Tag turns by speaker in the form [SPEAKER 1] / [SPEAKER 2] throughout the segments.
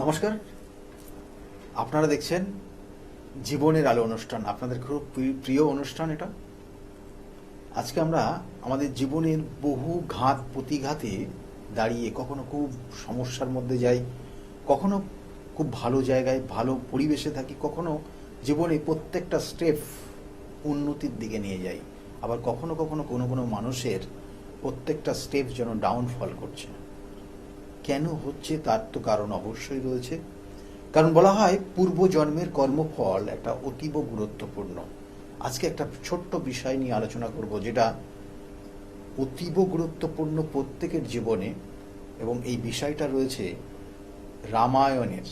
[SPEAKER 1] নমস্কার, আপনারা দেখছেন জীবনের আলো অনুষ্ঠান। আপনাদের খুব প্রিয় অনুষ্ঠান এটা। আজকে আমরা আমাদের জীবনের বহু ঘাত প্রতিঘাতে দাঁড়িয়ে কখনো খুব সমস্যার মধ্যে যাই, কখনো খুব ভালো জায়গায় ভালো পরিবেশে থাকি, কখনো জীবনে প্রত্যেকটা স্টেপ উন্নতির দিকে নিয়ে যাই, আবার কখনো কখনো কোনো কোনো মানুষের প্রত্যেকটা স্টেপ যেন ডাউনফল করছে। কেন হচ্ছে তার তো কারণ অবশ্যই রয়েছে। কারণ বলা হয় পূর্বজন্মের কর্মফল একটা অতীব গুরুত্বপূর্ণ। আজকে একটা ছোট্ট বিষয় নিয়ে আলোচনা করব, যেটা অতীব গুরুত্বপূর্ণ প্রত্যেকের জীবনে, এবং এই বিষয়টা রয়েছে রামায়ণের।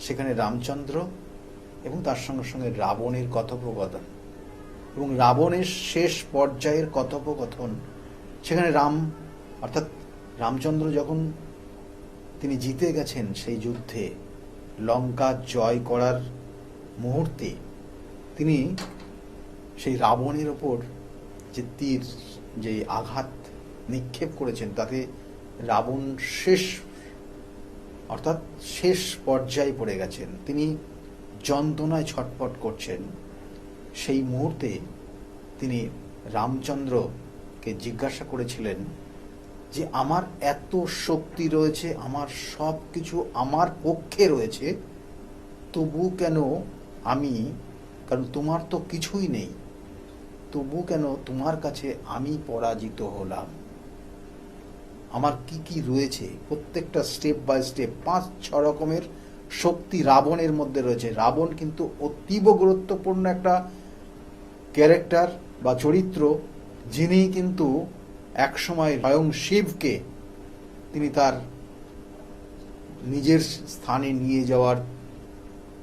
[SPEAKER 1] সেখানে রামচন্দ্র এবং তার সঙ্গে সঙ্গে রাবণের কথোপকথন, এবং রাবণের শেষ পর্যায়ের কথোপকথন। সেখানে অর্থাৎ রামচন্দ্র যখন তিনি জিতে গেছেন সেই যুদ্ধে, লঙ্কা জয় করার মুহূর্তে তিনি সেই রাবণের ওপর যে তীর, যে আঘাত নিক্ষেপ করেছেন, তাতে রাবণ শেষ পর্যায়ে পড়ে গেছেন। তিনি যন্ত্রণায় ছটফট করছেন। সেই মুহূর্তে তিনি রামচন্দ্রকে জিজ্ঞাসা করেছিলেন যে আমার এত শক্তি রয়েছে, আমার সব কিছু আমার পক্ষে রয়েছে, তবু কেন কারণ তোমার তো কিছুই নেই, তবু কেন তোমার কাছে আমি পরাজিত হলাম? আমার কি কি রয়েছে, প্রত্যেকটা স্টেপ বাই স্টেপ 5-6 রকমের শক্তি রাবণের মধ্যে রয়েছে। রাবণ কিন্তু অতীব গুরুত্বপূর্ণ একটা ক্যারেক্টার বা চরিত্র, যিনি কিন্তু একসময় স্বয়ং শিবকে তিনি তার নিজের স্থানে নিয়ে যাওয়ার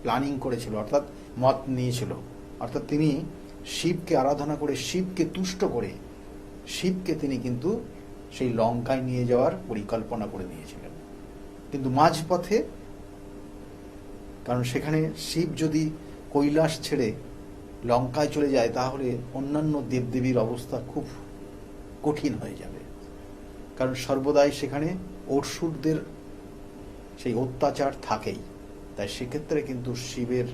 [SPEAKER 1] প্ল্যানিং করেছিল, অর্থাৎ মত নিয়েছিল। অর্থাৎ তিনি শিবকে আরাধনা করে, শিবকে তুষ্ট করে, শিবকে তিনি কিন্তু সেই লঙ্কায় নিয়ে যাওয়ার পরিকল্পনা করে নিয়েছিলেন। কিন্তু মাঝপথে, কারণ সেখানে শিব যদি কৈলাস ছেড়ে লঙ্কায় চলে যায়, তাহলে অন্যান্য দেবদেবীর অবস্থা খুব কঠিন হয়ে যাবে। কারণ সর্বদাই সেখানে অসুরদের সেই অত্যাচার থাকেই। তাই সেক্ষেত্রে কিন্তু শিবের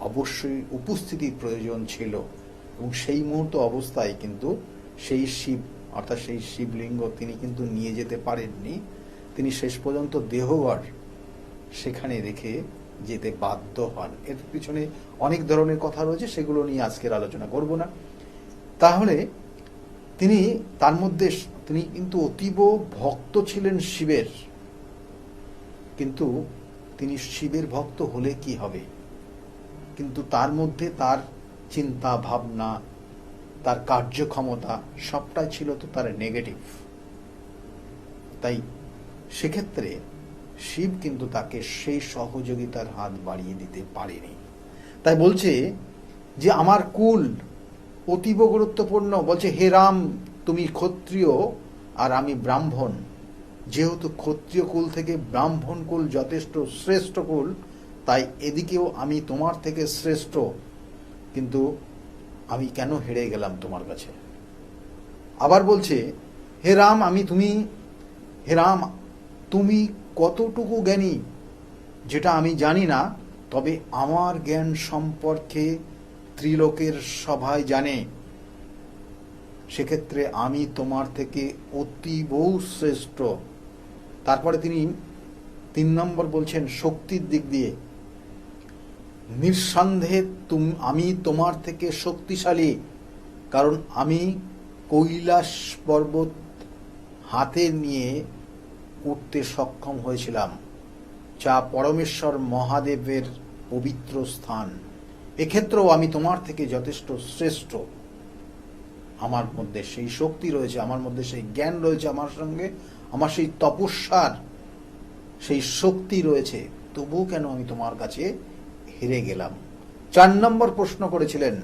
[SPEAKER 1] অবশ্যই উপস্থিতির প্রয়োজন ছিল, এবং সেই মুহূর্ত অবস্থায় কিন্তু সেই শিব, অর্থাৎ সেই শিবলিঙ্গ তিনি কিন্তু নিয়ে যেতে পারেননি। তিনি শেষ পর্যন্ত দেহগড় সেখানে রেখে যেতে বাধ্য হন। এর পিছনে অনেক ধরনের কথা রয়েছে, সেগুলো নিয়ে আজকের আলোচনা করব না। তাহলে তিনি কিন্তু অতীব ভক্ত ছিলেন শিবের। কিন্তু তিনি শিবের ভক্ত হলে কি হবে? কিন্তু তার মধ্যে তার চিন্তা ভাবনা, তার কার্যক্ষমতা সবটাই ছিল তো তার নেগেটিভ। তাই সেক্ষেত্রে শিব কিন্তু তাকে সেই সহযোগিতার হাত বাড়িয়ে দিতে পারেনি। তাই বলছে যে আমার কুল অতীব গুরুত্বপূর্ণ। বলছে, হে রাম, তুমি ক্ষত্রিয় আর আমি ব্রাহ্মণ। যেহেতু ক্ষত্রিয় কুল থেকে ব্রাহ্মণ কুল যথেষ্ট শ্রেষ্ঠ কুল, তাই এদিকেও আমি তোমার থেকে শ্রেষ্ঠ। কিন্তু আমি কেন হেরে গেলাম তোমার কাছে? আবার বলছে, হে রাম, তুমি কতটুকু জ্ঞানী যেটা আমি জানি না, তবে আমার জ্ঞান সম্পর্কে ত্রিলোকের সবাই জানে। সেক্ষেত্রে আমি তোমার থেকে অতীব শ্রেষ্ঠ। তারপরে তিনি 3 নম্বর বলছেন শক্তির দিক দিয়ে, নিঃসন্দেহে আমি তোমার থেকে শক্তিশালী, কারণ আমি কৈলাস পর্বত হাতে নিয়ে উঠতে সক্ষম হয়েছিলাম, যা পরমেশ্বর মহাদেবের পবিত্র স্থান। এক্ষেত্রেও আমি তোমার থেকে যথেষ্ট শ্রেষ্ঠ। আমার মধ্যে সেই শক্তি রয়েছে, আমার মধ্যে সেই জ্ঞান রয়েছে, আমার সেই তপস্যার সেই শক্তি রয়েছে, তবু কেন আমি তোমার কাছে হেরে গেলাম? 4 নম্বর প্রশ্ন করেছিলেন।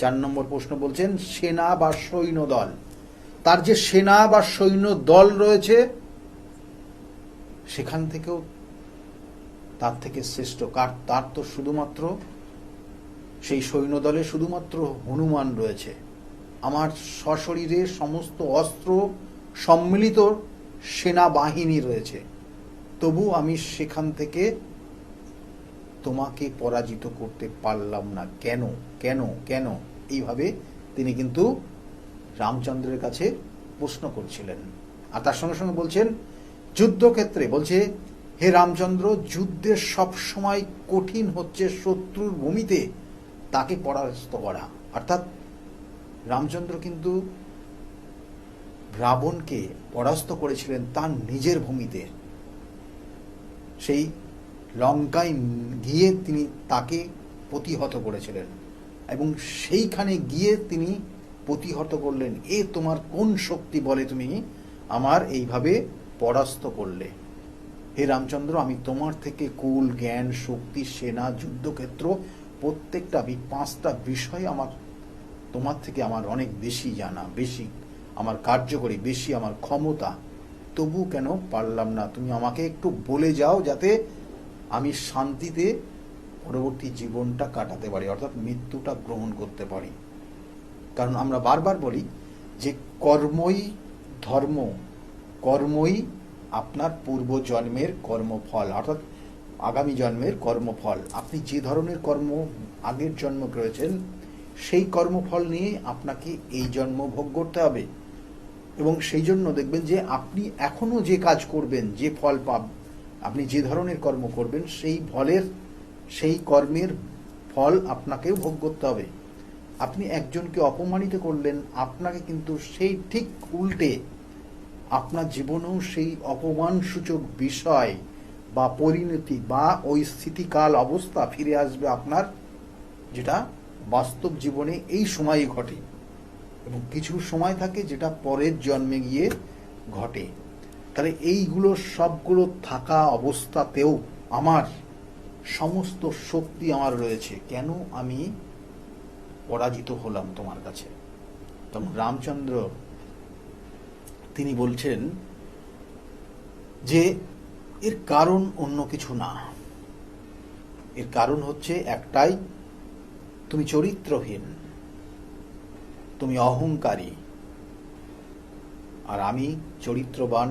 [SPEAKER 1] 4 নম্বর প্রশ্ন বলছেন সেনা বা সৈন্য দল। তার যে সেনা বা সৈন্য দল রয়েছে, সেখান থেকেও তার থেকে শ্রেষ্ঠ তার তো শুধুমাত্র সেই সৈন্য দলে শুধুমাত্র হনুমান রয়েছে। আমার সশরীরে সমস্ত অস্ত্র সম্মিলিত সেনাবাহিনী রয়েছে। তবু আমি সেখান থেকে তোমাকে পরাজিত করতে পারলাম না, কেন কেন কেন? এইভাবে তিনি কিন্তু রামচন্দ্রের কাছে প্রশ্ন করছিলেন। আর তার সঙ্গে সঙ্গে বলছেন, যুদ্ধক্ষেত্রে বলছে, হে রামচন্দ্র, যুদ্ধের সবসময় কঠিন হচ্ছে শত্রুর ভূমিতে তাকে পরাস্ত করা। অর্থাৎ রামচন্দ্র কিন্তু রাবণকে পরাস্ত করেছিলেন তার নিজের ভূমিতে, সেই লঙ্কায় গিয়ে তিনি তাকে প্রতিহত করেছিলেন, এবং সেইখানে গিয়ে তিনি প্রতিহত করলেন, এ তোমার কোন শক্তি বলে তুমি আমার এইভাবে পরাস্ত করলে? হে রামচন্দ্র, আমি তোমার থেকে কুল, জ্ঞান, শক্তি, সেনা, যুদ্ধক্ষেত্র প্রত্যেকটা 5টা বিষয় আমার তোমার থেকে আমার অনেক বেশি জানা, বেশি আমার কার্যকরী, বেশি আমার ক্ষমতা, তবু কেন পারলাম না? তুমি আমাকে একটু বলে যাও যাতে আমি শান্তিতে পরবর্তী জীবনটা কাটাতে পারি, অর্থাৎ মৃত্যুটা গ্রহণ করতে পারি। কারণ আমরা বারবার বলি যে কর্মই ধর্ম, কর্মই আপনার পূর্বজন্মের কর্মফল, অর্থাৎ আগামী জন্মের কর্মফল। আপনি যে ধরনের কর্ম আগের জন্ম করেছেন সেই কর্মফল নিয়ে আপনাকে এই জন্ম ভোগ করতে হবে। এবং সেই জন্য দেখবেন যে আপনি এখনো যে কাজ করবেন, যে ফল আপনি যে ধরনের কর্ম করবেন সেই কর্মের ফল আপনাকেও ভোগ করতে হবে। আপনি একজনকে অপমানিত করলেন, আপনাকে কিন্তু সেই ঠিক উল্টে আপনার জীবনেও সেই অপমানসূচক বিষয় বা পরিণতি বা ওই স্থিতিকাল অবস্থা ফিরে আসবে আপনার, যেটা বাস্তব জীবনে এই সময়ই ঘটে। এবং কিছু সময় থাকে যেটা পরের জন্মে গিয়ে ঘটে। তাহলে এইগুলো সবগুলো থাকা অবস্থাতেও আমার সমস্ত শক্তি আমার রয়েছে, কেন আমি পরাজিত হলাম তোমার কাছে? তখন রামচন্দ্র তিনি বলছেন যে এর কারণ অন্য কিছু না, এর কারণ হচ্ছে একটাই, তুমি চরিত্রহীন, তুমি অহংকারী, আর আমি চরিত্রবান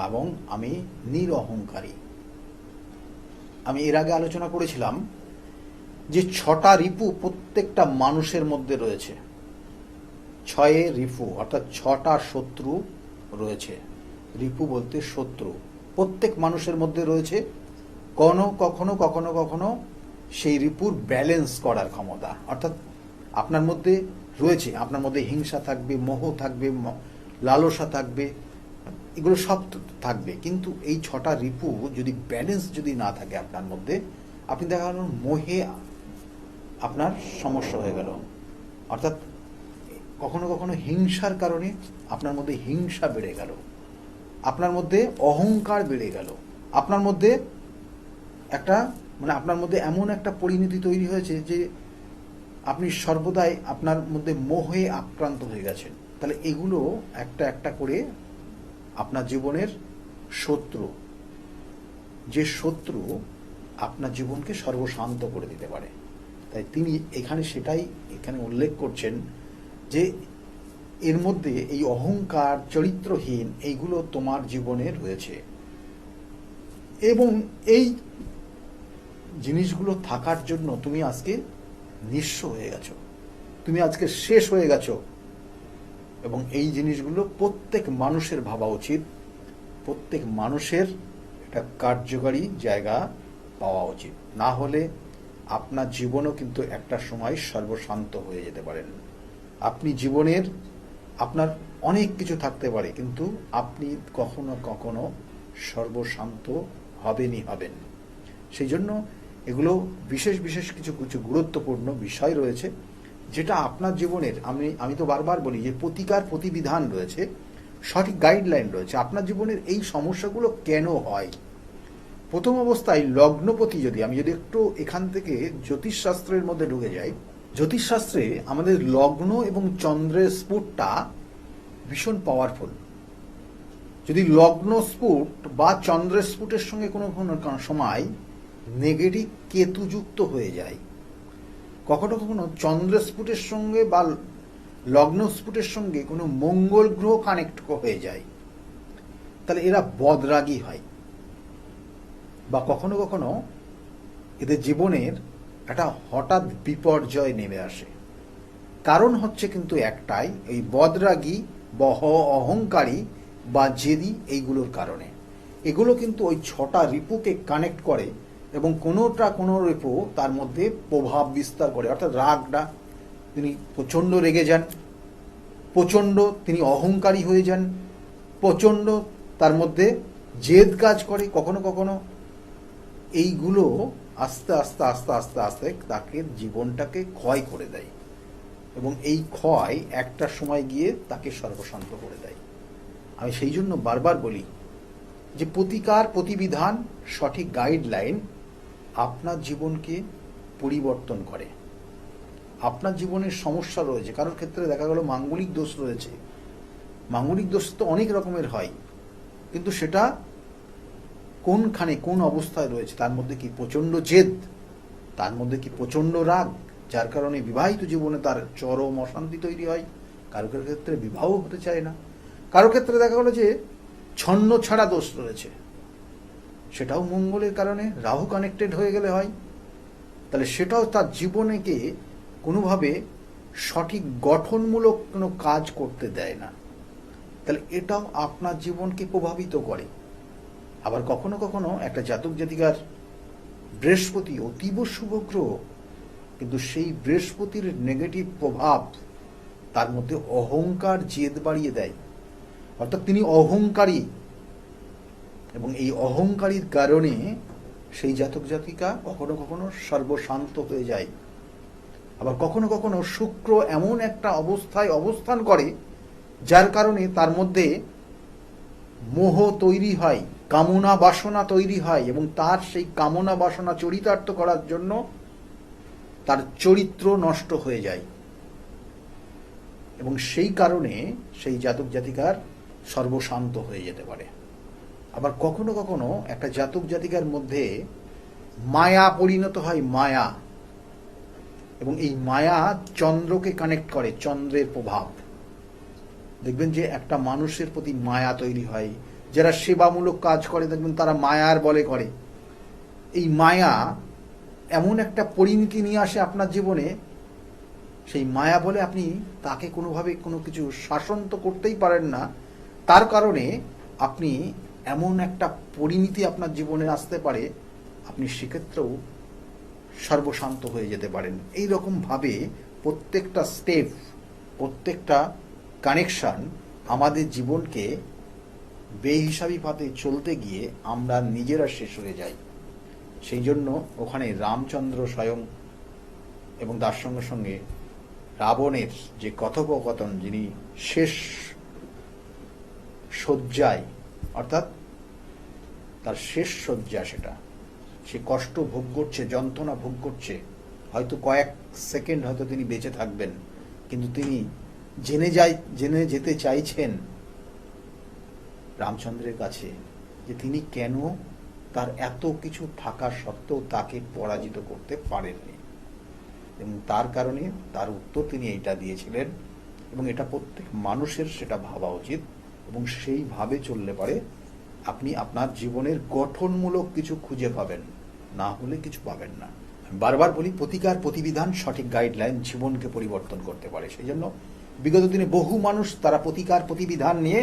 [SPEAKER 1] এবং আমি নিরহংকারী। আমি এর আগে আলোচনা করেছিলাম যে 6টা রিপু প্রত্যেকটা মানুষের মধ্যে রয়েছে, 6 রিপু অর্থাৎ 6টা শত্রু রয়েছে। রিপু বলতে শত্রু প্রত্যেক মানুষের মধ্যে রয়েছে। কখনো কখনো কখনো সেই রিপুর ব্যালেন্স করার ক্ষমতা, অর্থাৎ আপনার মধ্যে রয়েছে, আপনার মধ্যে হিংসা থাকবে, মোহ থাকবে, লালসা থাকবে, এগুলো সব থাকবে। কিন্তু এই 6টা রিপু যদি ব্যালেন্স যদি না থাকে আপনার মধ্যে, আপনি দেখা গেল মোহে আপনার সমস্যা হয়ে গেল, অর্থাৎ কখনো কখনো হিংসার কারণে আপনার মধ্যে হিংসা বেড়ে গেল, আপনার মধ্যে অহংকার বেড়ে গেল, আপনার মধ্যে আপনার মধ্যে এমন একটা পরিণতি তৈরি হয়েছে যে আপনি সর্বদাই আপনার মধ্যে মোহে আক্রান্ত হয়ে গেছেন। তাহলে এগুলো একটা একটা করে আপনার জীবনের শত্রু, যে শত্রু আপনার জীবনকে সর্বশান্ত করে দিতে পারে। তাই তিনি সেটাই এখানে উল্লেখ করছেন যে এর মধ্যে এই অহংকার, চরিত্রহীন, এইগুলো তোমার জীবনে রয়েছে, এবং এই জিনিসগুলো থাকার জন্য তুমি আজকে নিঃস্ব হয়ে গেছো, তুমি আজকে শেষ হয়ে গেছো। এবং এই জিনিসগুলো প্রত্যেক মানুষের ভাবা উচিত, প্রত্যেক মানুষের একটা কার্যকারী জায়গা পাওয়া উচিত, না হলে আপনার জীবনও কিন্তু একটা সময় সর্বশান্ত হয়ে যেতে পারেন। আপনি জীবনের আপনার অনেক কিছু থাকতে পারে, কিন্তু আপনি কখনো কখনো সর্বশান্ত হবেনই হবেন। সেই জন্য এগুলো বিশেষ বিশেষ কিছু কিছু গুরুত্বপূর্ণ বিষয় রয়েছে, যেটা আপনার জীবনের, আমি তো বারবার বলি যে প্রতিকার প্রতিবিধান রয়েছে, সঠিক গাইডলাইন রয়েছে। আপনার জীবনের এই সমস্যাগুলো কেন হয়? প্রথম অবস্থায় লগ্নপতি, আমি যদি একটু এখান থেকে জ্যোতিষশাস্ত্রের মধ্যে ঢুকে যাই, জ্যোতিষশাস্ত্রে আমাদের লগ্ন এবং চন্দ্রের স্ফুটটা ভীষণ পাওয়ারফুল। যদি লগ্ন স্ফুট বা চন্দ্রের স্ফুটের সঙ্গে কোনো সময় নেগেটিভ কেতুযুক্ত হয়ে যায়, কখনো কখনো চন্দ্রের স্ফুটের সঙ্গে বা লগ্ন স্ফুটের সঙ্গে কোনো মঙ্গল গ্রহ কানেক্ট হয়ে যায়, তাহলে এরা বদরাগী হয়। বা কখনো কখনো এদের জীবনের একটা হঠাৎ বিপর্যয় নেমে আসে। কারণ হচ্ছে কিন্তু একটাই, এই বদরাগী বা অহংকারী বা জেদি, এইগুলোর কারণে। এগুলো কিন্তু ওই 6টা রিপুকে কানেক্ট করে এবং কোনো রিপু তার মধ্যে প্রভাব বিস্তার করে। অর্থাৎ রাগটা, তিনি প্রচণ্ড রেগে যান, প্রচণ্ড তিনি অহংকারী হয়ে যান, প্রচণ্ড তার মধ্যে জেদ কাজ করে। কখনো কখনো এইগুলো আস্তে আস্তে আস্তে আস্তে আস্তে তাকে জীবনটাকে ক্ষয় করে দেয় এবং এই ক্ষয় একটা সময় গিয়ে তাকে সর্বশান্ত করে দেয়। আমি সেই জন্য বারবার বলি যে প্রতিকার, প্রতিবিধান, সঠিক গাইডলাইন আপনার জীবনকে পরিবর্তন করে। আপনার জীবনের সমস্যা রয়েছে, কারোর ক্ষেত্রে দেখা গেল মাঙ্গলিক দোষ রয়েছে। মাঙ্গলিক দোষ তো অনেক রকমের হয়, কিন্তু সেটা কোনখানে কোন অবস্থায় রয়েছে, তার মধ্যে কি প্রচণ্ড জেদ, তার মধ্যে কি প্রচণ্ড রাগ, যার কারণে বিবাহিত জীবনে তার চরম অশান্তি তৈরি হয়। কারোর ক্ষেত্রে বিবাহ হতে চায় না, কারোর ক্ষেত্রে দেখা গেল যে ছন্ন ছাড়া দোষ রয়েছে, সেটাও মঙ্গলের কারণে, রাহু কানেক্টেড হয়ে গেলে হয়। তাহলে সেটাও তার জীবনেকে কোনোভাবে সঠিক গঠনমূলক কোনো কাজ করতে দেয় না। তাহলে এটাও আপনার জীবনকে প্রভাবিত করে। আবার কখনো কখনো একটা জাতক জাতিকার বৃহস্পতি অতীব শুভ গ্রহ, কিন্তু সেই বৃহস্পতির নেগেটিভ প্রভাব তার মধ্যে অহংকার, জেদ বাড়িয়ে দেয়। অর্থাৎ তিনি অহংকারী, এবং এই অহংকারীর কারণে সেই জাতক জাতিকা কখনো কখনো সর্বশান্ত হয়ে যায়। আবার কখনো কখনো শুক্র এমন একটা অবস্থায় অবস্থান করে যার কারণে তার মধ্যে মোহ তৈরি হয়, কামনা বাসনা তৈরি হয়, এবং তার সেই কামনা বাসনা চরিতার্থ করার জন্য তার চরিত্র নষ্ট হয়ে যায়, এবং সেই কারণে সেই জাতক জাতিকার সর্বশান্ত হয়ে যেতে পারে। আবার কখনো কখনো একটা জাতক জাতিকার মধ্যে মায়া পরিণত হয়, মায়া, এবং এই মায়া চন্দ্রকে কানেক্ট করে, চন্দ্রের প্রভাব। দেখবেন যে একটা মানুষের প্রতি মায়া তৈরি হয়, যারা সেবামূলক কাজ করে দেখবেন তারা মায়ার বলে করে। এই মায়া এমন একটা পরিণতি নিয়ে আসে আপনার জীবনে, সেই মায়া বলে আপনি তাকে কোনোভাবে কোনো কিছু শাসন তো করতেই পারেন না, তার কারণে আপনি এমন একটা পরিণতি আপনার জীবনে আসতে পারে, আপনি সেক্ষেত্রেও সর্বশান্ত হয়ে যেতে পারেন। এই রকমভাবে প্রত্যেকটা স্টেপ, প্রত্যেকটা কানেকশন আমাদের জীবনকে বেহিসাবি পথে চলতে গিয়ে আমরা নিজেরা শেষ হয়ে যাই। সেই জন্য ওখানে রামচন্দ্র স্বয়ং এবং তার সঙ্গে সঙ্গে রাবণের যে কথোপকথন, যিনি শেষ শয্যায়, অর্থাৎ তার শেষ শয্যা, সেটা সে কষ্ট ভোগ করছে, যন্ত্রণা ভোগ করছে, হয়তো কয়েক সেকেন্ড হয়তো তিনি বেঁচে থাকবেন, কিন্তু তিনি জেনে যেতে চাইছেন রামচন্দ্রের কাছে যে তিনি কেন তার এত কিছু থাকা সত্ত্বেও তাকে পরাজিত করতে পারেননি, এবং তার কারণে তার উত্তর তিনি এইটা দিয়েছিলেন। এবং এটা প্রত্যেক মানুষের সেটা ভাবা উচিত, এবং সেইভাবে চললে পারে আপনি আপনার জীবনের গঠনমূলক কিছু খুঁজে পাবেন, না হলে কিছু পাবেন না। আমি বারবার বলি, প্রতিকার, প্রতিবিধান, সঠিক গাইডলাইন জীবনকে পরিবর্তন করতে পারে। সেই জন্য বিগত দিনে বহু মানুষ তারা প্রতিকার, প্রতিবিধান নিয়ে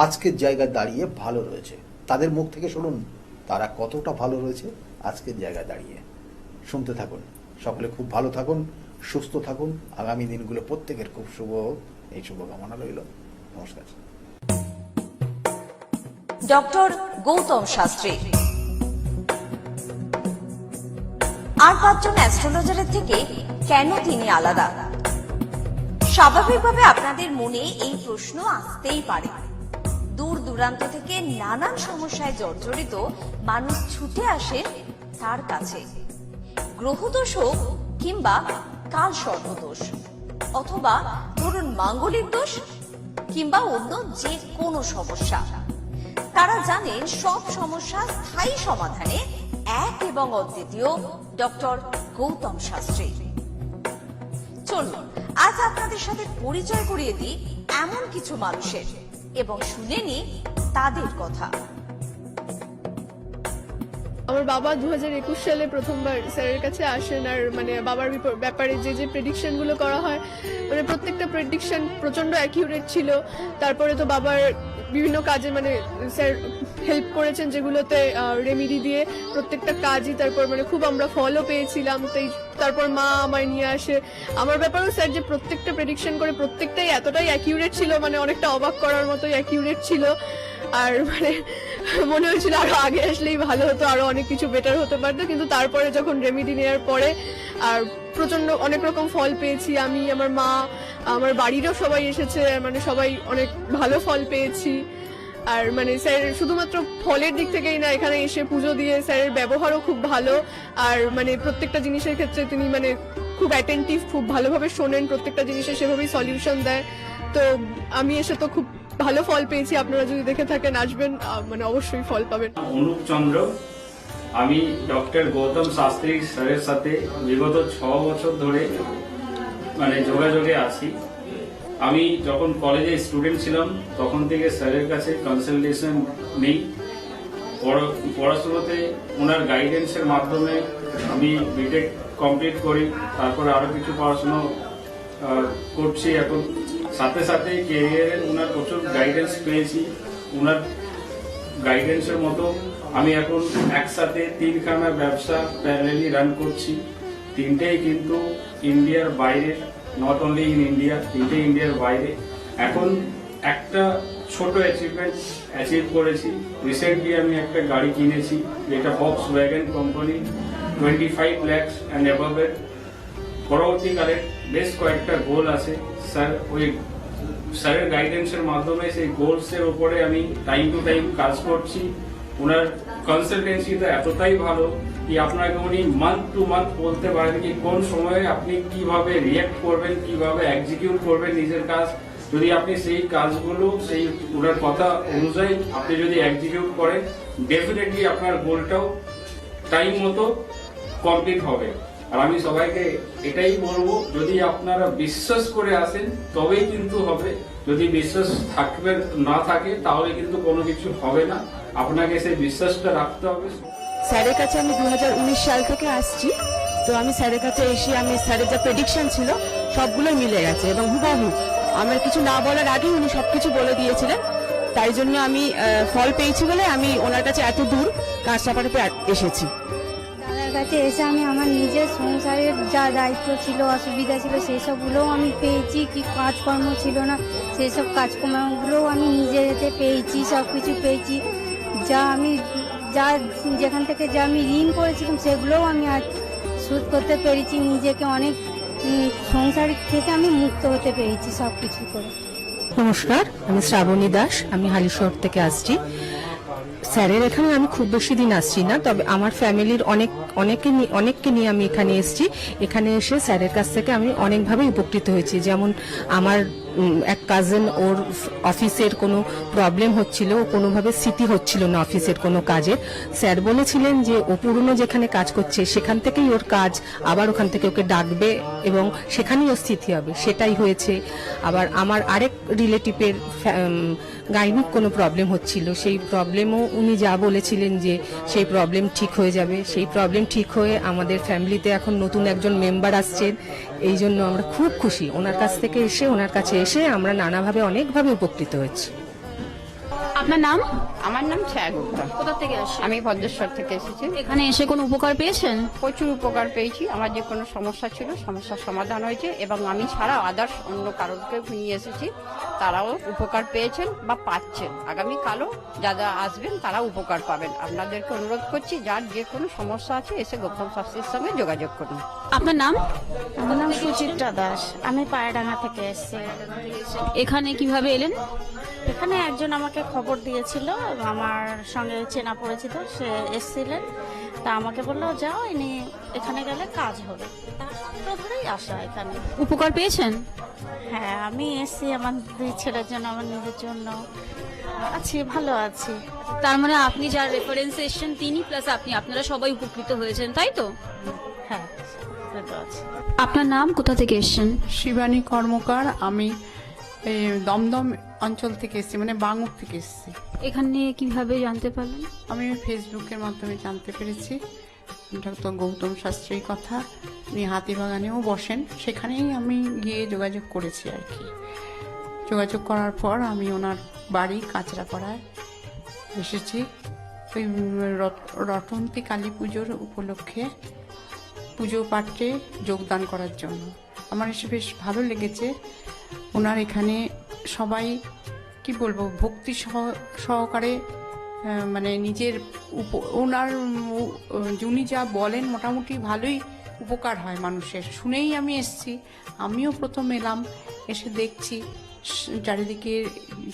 [SPEAKER 1] আজকের জায়গায় দাঁড়িয়ে ভালো রয়েছে। তাদের মুখ থেকে শুনুন তারা কতটা ভালো রয়েছে আজকের জায়গায় দাঁড়িয়ে। শুনতে থাকুন। সকলে খুব ভালো থাকুন, সুস্থ থাকুন। আগামী দিনগুলো প্রত্যেকের খুব শুভ হোক, এই শুভকামনা রইল। নমস্কার।
[SPEAKER 2] ডক্টর গৌতম শাস্ত্রী আর 5 জন অ্যাস্ট্রোলজারের থেকে কেন তিনি আলাদা? স্বাভাবিকভাবে আপনাদের মনে এই প্রশ্ন আসতেই পারে। দূর দূরান্ত থেকে নানান সমস্যায় জর্জরিত মানুষ ছুটে আসে তার কাছে। গ্রহদোষ হোক কিংবা কাল সর্পদোষ, অথবা ধরুন মাঙ্গলিক দোষ কিংবা অন্য যে কোনো সমস্যা, তারা জানেন সব সমস্যা স্থায়ী সমাধানে এক এবং অদ্বিতীয় ডক্টর গৌতম শাস্ত্রী। চলুন আজ আপনাদের সাথে পরিচয় করিয়ে দিই এমন কিছু মানুষের, এবং শুনে নি তাদের কথা।
[SPEAKER 3] আমার বাবা 2021 সালে প্রথমবার স্যারের কাছে আসেন, আর মানে বাবার ব্যাপারে যে যে প্রেডিকশন গুলো করা হয়, মানে প্রত্যেকটা প্রেডিকশন প্রচন্ড অ্যাকিউরেট ছিল। তারপরে তো বাবার বিভিন্ন কাজে মানে স্যার হেল্প করেছেন, যেগুলোতে রেমিডি দিয়ে প্রত্যেকটা কাজই তারপর মানে খুব আমরা ফলও পেয়েছিলাম। তারপর মা আমায় নিয়ে আসে। আমার ব্যাপারেও স্যার যে প্রত্যেকটা প্রেডিকশন করে প্রত্যেকটাই এতটাই অ্যাকিউরেট ছিল, মানে অনেকটা অবাক করার মতোই অ্যাকিউরেট ছিল। আর মানে মনে হয়েছিল আরো আগে আসলেই ভালো হতো, আরো অনেক কিছু বেটার হতে পারতো। কিন্তু তারপরে যখন রেমিডি নেওয়ার পরে আর প্রচন্ড অনেক রকম ফল পেয়েছি আমি, আমার মা, আমার বাড়িরও সবাই এসেছে, মানে সবাই অনেক ভালো ফল পেয়েছি। আর মানে স্যার শুধুমাত্র ফলের দিক থেকেই না, এখানে এসে পুজো দিয়ে স্যারের ব্যবহারও খুব ভালো। আর মানে প্রত্যেকটা জিনিসের ক্ষেত্রে তিনি মানে খুব অ্যাটেন্টিভ, খুব ভালোভাবে শোনেন, প্রত্যেকটা জিনিসের সেভাবেই সলিউশন দেয়। তো আমি এসে তো খুব ভালো ফল পেয়েছি। আপনারা যদি দেখে থাকেন, আসবেন, মানে অবশ্যই ফল পাবেন।
[SPEAKER 4] অনুপ চন্দ্র, আমি ডক্টর গৌতম শাস্ত্রী স্যারের সাথে বিগত 6 বছর ধরে মানে যোগাযোগে আছি। আমি যখন কলেজে স্টুডেন্ট ছিলাম তখন থেকে স্যারের কাছে কনসালটেশন নেই। পড়াশোনাতে ওনার গাইডেন্সের মাধ্যমে আমি বিটেক কমপ্লিট করি, তারপরে আরো কিছু পড়াশোনা করছি এখন। সাথে সাথে ক্যারিয়ারে ওনার প্রচুর গাইডেন্স পেয়েছি। ওনার গাইডেন্সের মতো আমি এখন একসাথে 3খানা ব্যবসা প্যারালালি রান করছি। 3টেই কিন্তু ইন্ডিয়ার বাইরে, নট অনলি ইন ইন্ডিয়া, 3টে ইন্ডিয়ার বাইরে। এখন একটা ছোট অ্যাচিভ করেছি। রিসেন্টলি আমি একটা গাড়ি কিনেছি, যেটা Volkswagen company, 25 lakhs and অ্যাবভের। পরবর্তীকালে বেশ কয়েকটা গোল আছে। স্যারের গাইডেন্সের মাধ্যমে সেই গোলসের উপরে আমি টাইম টু টাইম কাজ করছি। ওনার কনসালটেন্সিটা এতটাই ভালো কি আপনাকে উনি মান্থ টু মান্থ বলতে পারেন কি কোন সময়ে আপনি কিভাবে রিয়াক্ট করবেন, কিভাবে এক্সিকিউট করবেন নিজের কাজ। যদি আপনি সেই কাজগুলো সেই ওনার কথা অনুযায়ী আপনি যদি এক্সিকিউট করেন, ডেফিনেটলি আপনার গোলটাও টাইম মতো কমপ্লিট হবে। আর আমি সবাইকে এটাই বলবো, যদি আপনারা বিশ্বাস করে আসেন তবেই কিন্তু হবে। যদি বিশ্বাস থাকবে না থাকে তাহলে কিন্তু কোনো কিছু হবে না। আপনাকে সেই বিশ্বাসটা রাখতে হবে।
[SPEAKER 5] স্যারের কাছে আমি 2019 সাল থেকে আসছি। তো আমি স্যারের কাছে এসে আমি স্যারের যা প্রেডিকশন ছিল সবগুলোই মিলে গেছে, এবং হুবহু আমার কিছু না বলার আগেই উনি সবকিছু বলে দিয়েছিলেন। তাই জন্য আমি ফল পেয়েছি বলে আমি ওনার কাছে এত দূর কাঁচরাপাড়াতে এসেছি।
[SPEAKER 6] দাদার কাছে এসে আমি আমার নিজের সংসারের যা দায়িত্ব ছিল, অসুবিধা ছিল, সেই সবগুলোও আমি পেয়েছি। কি কাজকর্ম ছিল না, সেই সব কাজকর্মগুলোও আমি নিজের হাতে পেয়েছি, সব কিছু পেয়েছি। যেখান থেকে যা আমি ঋণ করেছিলাম সেগুলোও আমি আজ শোধ করতে পেরেছি। নিজেকে অনেক সংসার থেকে আমি মুক্ত হতে পেরেছি সব কিছু করে।
[SPEAKER 5] নমস্কার, আমি শ্রাবণী দাস, আমি হালিশহর থেকে আসছি। স্যারের এখানে আমি খুব বেশি দিন আসছি না, তবে আমার ফ্যামিলির অনেককে নিয়ে আমি এখানে এসেছি। এখানে এসে স্যারের কাছ থেকে আমি অনেকভাবে উপকৃত হয়েছি। যেমন আমার এক কাজিন, ওর অফিসের কোনো প্রবলেম হচ্ছিল, ও কোনোভাবে স্থিতি হচ্ছিল না অফিসের কোনো কাজের। স্যার বলেছিলেন যে ও পুরনো যেখানে কাজ করছে সেখান থেকেই ওর কাজ, আবার ওখান থেকে ওকে ডাকবে এবং সেখানেই ওর স্থিতি হবে। সেটাই হয়েছে। আবার আমার আরেক রিলেটিভের গাইনিক কোনো প্রবলেম হচ্ছিল, সেই প্রবলেমও উনি যা বলেছিলেন যে সেই প্রবলেম ঠিক হয়ে যাবে, সেই প্রবলেম ঠিক হয়ে আমাদের ফ্যামিলিতে এখন নতুন একজন মেম্বার আসছেন। এই জন্য আমরা খুব খুশি। ওনার কাছে এসে আমরা নানাভাবে অনেকভাবে উপকৃত হয়েছি।
[SPEAKER 7] আপনার নাম?
[SPEAKER 8] আমার নাম ছায়া গুপ্তা।
[SPEAKER 7] কোথা থেকে আসছেন?
[SPEAKER 8] আমি ভদ্রেশ্বর থেকে এসেছি।
[SPEAKER 7] এখানে এসে কোনো উপকার পেয়েছেন?
[SPEAKER 8] প্রচুর উপকার পেয়েছি। আমার যে কোনো সমস্যা ছিল, সমস্যার সমাধান হয়েছে, এবং আমি ছাড়া আদার্স অন্য কারোকে নিয়ে এসেছি, তারাও উপকার পেয়েছেন বা পাচ্ছেন। আগামীকালও যারা আসবেন তারা উপকার পাবেন। আপনাদেরকে অনুরোধ করছি, যার যে কোনো সমস্যা আছে এসে গৌতম শাস্ত্রীর সঙ্গে যোগাযোগ করুন।
[SPEAKER 7] আপনার নাম?
[SPEAKER 9] আমার নাম সুচিত্রা দাস, আমি পায়রাডাঙ্গা থেকে এসেছি।
[SPEAKER 7] এখানে কিভাবে এলেন?
[SPEAKER 9] এখানে একজন আমাকে খবর দিয়েছিল, আমার সঙ্গে চেনা পরিচিত, সে এসেছিলেন। তা আমাকে বললো যাও, এখানে গেলে কাজ হবে। তার সূত্র ধরেই আসা এখানে।
[SPEAKER 7] উপকার পেয়েছেন?
[SPEAKER 9] হ্যাঁ, আমি এসেছি আমার 2 ছেলের জন্য, আমার নিজের জন্য। আছি, ভালো আছি।
[SPEAKER 7] তার মানে আপনি যার রেফারেন্সে এসেছেন তিনি প্লাস আপনারা সবাই উপকৃত হয়েছেন, তাই তো?
[SPEAKER 9] হ্যাঁ, ভালো আছি।
[SPEAKER 7] আপনার নাম, কোথা থেকে এসেছেন?
[SPEAKER 10] শিবানী কর্মকার। আমি দমদম অঞ্চল থেকে এসেছি, মানে বাঙুর থেকে এসেছি।
[SPEAKER 7] এখানে কিভাবে জানতে পারলেন?
[SPEAKER 10] আমি ফেসবুকের মাধ্যমে জানতে পেরেছি ডক্টর গৌতম শাস্ত্রীর কথা। উনি হাতিবাগানেও বসেন, সেখানেই আমি গিয়ে যোগাযোগ করেছি আর কি। যোগাযোগ করার পর আমি ওনার বাড়ি কাঁচরাপাড়ায় এসেছি ওই রটন্তী কালী পুজোর উপলক্ষে পুজো পাঠে যোগদান করার জন্য। আমার এসে বেশ ভালো লেগেছে। ওনার এখানে সবাই কি বলবো ভক্তি সহকারে মানে নিজের ওনার উনি যা বলেন মোটামুটি ভালোই উপকার হয় মানুষের। শুনেই আমি এসেছি, আমিও প্রথম এলাম, এসে দেখছি চারিদিকে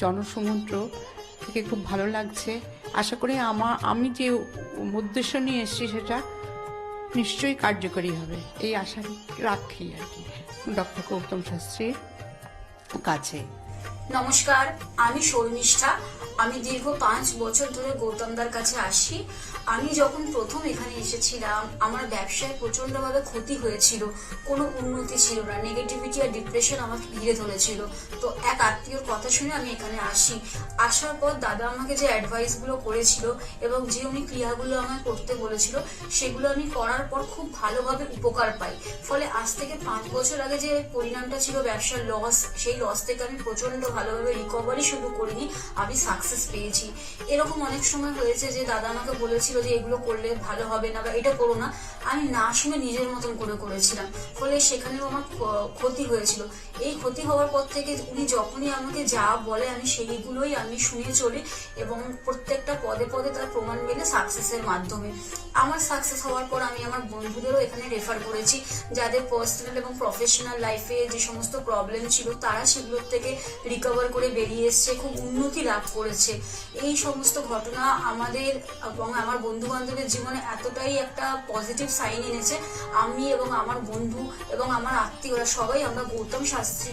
[SPEAKER 10] জনসমুদ্র, থেকে খুব ভালো লাগছে। আশা করি আমি যে উদ্দেশ্য নিয়ে এসেছি সেটা নিশ্চয়ই কার্যকরী হবে, এই আশা রাখি আর কি ডক্টর গৌতম শাস্ত্রীর কাছে।
[SPEAKER 11] নমস্কার, আমি শর্মিষ্ঠা। আমি দীর্ঘ 5 বছর ধরে গৌতমদার কাছে আসি। আমি যখন প্রথম এখানে এসেছিলাম আমার ব্যবসায় প্রচন্ডভাবে ক্ষতি হয়েছিল, কোনো উন্নতি ছিল না, নেগেটিভিটি আর ডিপ্রেশন আমাকে ঘিরে ধরেছিল। তো এক আত্মীয়র কথা শুনে আমি এখানে আসি। আসার পর দাদা আমাকে যে অ্যাডভাইসগুলো করেছিল এবং যে উনি ক্রিয়াগুলো আমায় করতে বলেছিল সেগুলো আমি করার পর খুব ভালোভাবে উপকার পাই। ফলে আজ থেকে 5 বছর আগে যে পরিণামটা ছিল ব্যবসার লস, সেই লস থেকে আমি প্রচন্ড ভালোভাবে রিকভারি শুরু করিনি, আমি সাকসেস পেয়েছি। এরকম অনেক সময় হয়েছে যে দাদা আমাকে বলেছিল যে এগুলো করলে ভালো হবে না বা এটা করো না, আমি না শুনে নিজের মতন করে করেছিলাম, ফলে সেখানেও আমার ক্ষতি হয়েছিল। এই ক্ষতি হওয়ার পর থেকে উনি যখনই আমাকে যা বলে আমি সেইগুলোই আমি শুনে চলি এবং প্রত্যেকটা পদে পদে তার প্রমাণ মেলে সাকসেসের মাধ্যমে। আমার সাকসেস হওয়ার পর আমি আমার বন্ধুদেরও এখানে রেফার করেছি, যাদের পার্সোনাল এবং প্রফেশনাল লাইফে যে সমস্ত প্রবলেম ছিল তারা সেগুলোর থেকে রিকভার করে বেরিয়ে এসছে, খুব উন্নতি লাভ করেছে। এই সমস্ত ঘটনা আমাদের এবং আমার বন্ধু বান্ধবের জীবনে এতটাই একটা পজিটিভ সাইন এনেছে, আমি এবং আমার বন্ধু এবং আমার আত্মীয়রা সবাই আমরা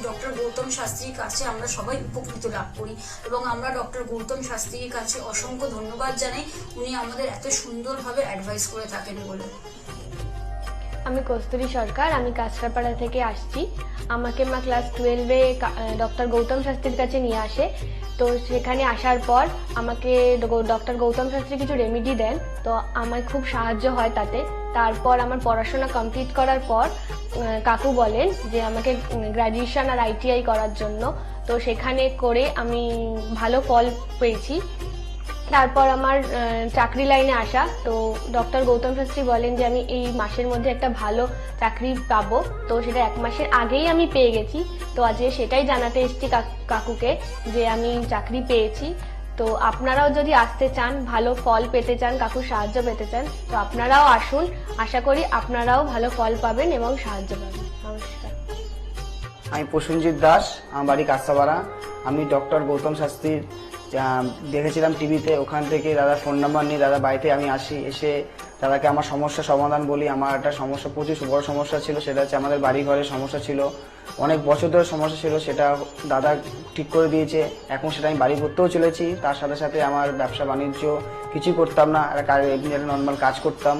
[SPEAKER 11] ডক্টর গৌতম শাস্ত্রীর কাছে আমরা সবাই উপকৃত লাভ করি এবং আমরা ডক্টর গৌতম শাস্ত্রীর কাছে অসংখ্য ধন্যবাদ জানাই, উনি আমাদের এত সুন্দরভাবে অ্যাডভাইস করে থাকেন বলে।
[SPEAKER 12] আমি কস্তুরী সরকার, আমি কাঁচরাপাড়া থেকে আসছি। আমাকে মা ক্লাস 12-এ ডক্টর গৌতম শাস্ত্রীর কাছে নিয়ে আসে। তো সেখানে আসার পর আমাকে ডক্টর গৌতম শাস্ত্রী কিছু রেমেডি দেন, তো আমার খুব সাহায্য হয় তাতে। তারপর আমার পড়াশোনা কমপ্লিট করার পর কাকু বলেন যে আমাকে গ্র্যাজুয়েশন আর ITI করার জন্য। তো সেখানে করে আমি ভালো ফল পেয়েছি। তারপর আমার চাকরি লাইনে আসা, তো ডক্টর গৌতম শাস্ত্রী বলেন যে আমি এই মাসের মধ্যে একটা ভালো চাকরি পাবো, তো সেটা 1 মাসের আগেই আমি পেয়ে গেছি। তো আজকে সেটাই জানাতে এসেছি কাকুকে যে আমি চাকরি পেয়েছি। তো আপনারাও যদি আসতে চান, ভালো ফল পেতে চান, কাকুর সাহায্য পেতে চান, তো আপনারাও আসুন। আশা করি আপনারাও ভালো ফল পাবেন এবং সাহায্য পাবেন। নমস্কার।
[SPEAKER 13] আমি প্রসেনজিৎ দাস, আমার বাড়ি কাঁচরাপাড়া। আমি ডক্টর গৌতম শাস্ত্রীর দেখেছিলাম টিভিতে, ওখান থেকে দাদার ফোন নাম্বার নিয়ে দাদা বাড়িতে আমি আসি। এসে দাদাকে আমার সমস্যার সমাধান বলি। আমার একটা সমস্যা, প্রচুর বড় সমস্যা ছিল, সেটা হচ্ছে আমাদের বাড়ি ঘরের সমস্যা ছিল, অনেক বছর ধরে সমস্যা ছিল, সেটা দাদা ঠিক করে দিয়েছে। এখন সেটা আমি বাড়ি করতেও চলেছি। তার সাথে সাথে আমার ব্যবসা বাণিজ্য কিছুই করতাম না, একটা নর্মাল কাজ করতাম।